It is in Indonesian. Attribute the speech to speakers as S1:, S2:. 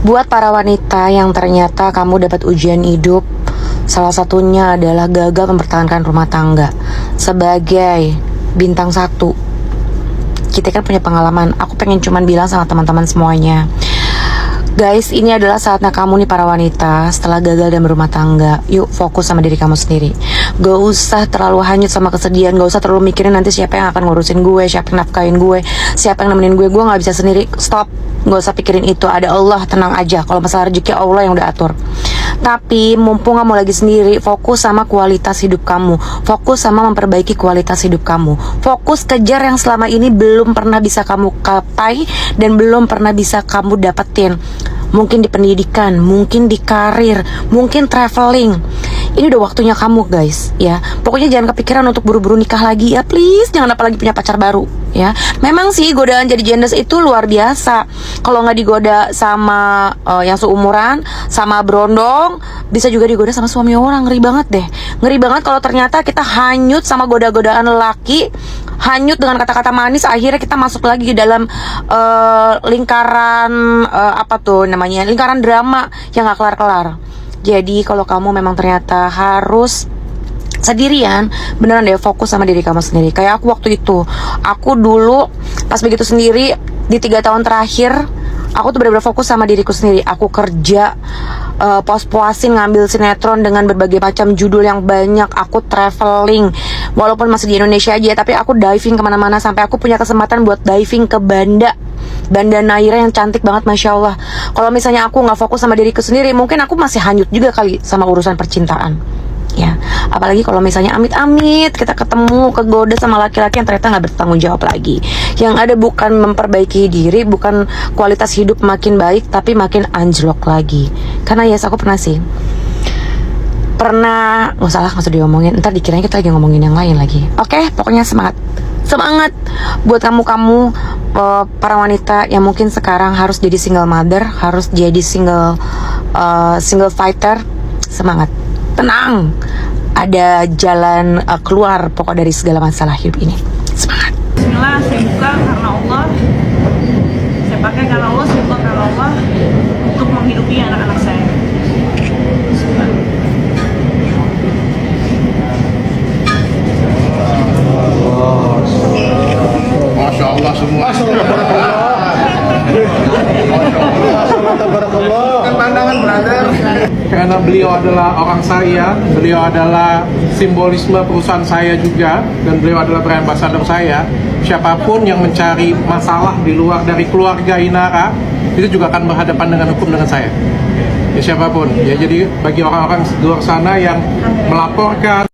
S1: Buat para wanita yang ternyata kamu dapat ujian hidup, salah satunya adalah gagal mempertahankan rumah tangga. Sebagai bintang satu, kita kan punya pengalaman. Aku pengen cuman bilang sama teman-teman semuanya, guys, ini adalah saatnya kamu nih para wanita. Setelah gagal dalam rumah tangga, yuk fokus sama diri kamu sendiri. Gak usah terlalu hanyut sama kesedihan. Gak usah terlalu mikirin nanti siapa yang akan ngurusin gue, siapa yang nafkahin gue, siapa yang nemenin gue gak bisa sendiri. Stop, gak usah pikirin itu. Ada Allah, tenang aja. Kalau masalah rezeki, Allah yang udah atur. Tapi mumpung kamu lagi sendiri, fokus sama kualitas hidup kamu. Fokus sama memperbaiki kualitas hidup kamu. Fokus kejar yang selama ini belum pernah bisa kamu capai dan belum pernah bisa kamu dapetin. Mungkin di pendidikan, mungkin di karir, mungkin traveling. Ini udah waktunya kamu guys, ya. Pokoknya jangan kepikiran untuk buru-buru nikah lagi ya, please. Jangan apalagi punya pacar baru, ya. Memang sih godaan jadi janda itu luar biasa. Kalau nggak digoda sama yang seumuran, sama berondong, bisa juga digoda sama suami orang. Ngeri banget deh. Ngeri banget kalau ternyata kita hanyut sama goda-godaan lelaki, hanyut dengan kata-kata manis, akhirnya kita masuk lagi ke dalam lingkaran apa tuh namanya, lingkaran drama yang gak kelar-kelar. Jadi kalau kamu memang ternyata harus sendirian, beneran deh fokus sama diri kamu sendiri. Kayak aku waktu itu, aku dulu pas begitu sendiri di 3 tahun terakhir, aku tuh benar-benar fokus sama diriku sendiri. Aku kerja, puas-puasin ngambil sinetron dengan berbagai macam judul yang banyak. Aku traveling, walaupun masih di Indonesia aja, tapi aku diving kemana-mana. Sampai aku punya kesempatan buat diving ke Banda Naira yang cantik banget, Masya Allah. Kalau misalnya aku gak fokus sama diriku sendiri, mungkin aku masih hanyut juga kali sama urusan percintaan, ya. Apalagi kalau misalnya amit-amit kita ketemu kegoda sama laki-laki yang ternyata gak bertanggung jawab lagi. Yang ada bukan memperbaiki diri, bukan kualitas hidup makin baik, tapi makin anjlok lagi. Karena yes, aku pernah sih, nggak usah diomongin, ntar dikiranya kita lagi ngomongin yang lain lagi. Oke, pokoknya semangat buat kamu para wanita yang mungkin sekarang harus jadi single mother, harus jadi single fighter. Semangat, tenang, ada jalan keluar pokok dari segala masalah hidup ini. Semangat.
S2: Bismillah, saya buka karena Allah, saya pakai karena Allah, saya buka karena Allah untuk menghidupi anak-anak saya.
S3: Masya Allah semua. Pandangan brother.
S4: Karena beliau adalah orang saya, beliau adalah simbolisme perusahaan saya juga, dan beliau adalah brand ambassador saya. Siapapun yang mencari masalah di luar dari keluarga Inara, itu juga akan berhadapan dengan hukum dengan saya. Ya siapapun. Ya jadi bagi orang-orang di luar sana yang melaporkan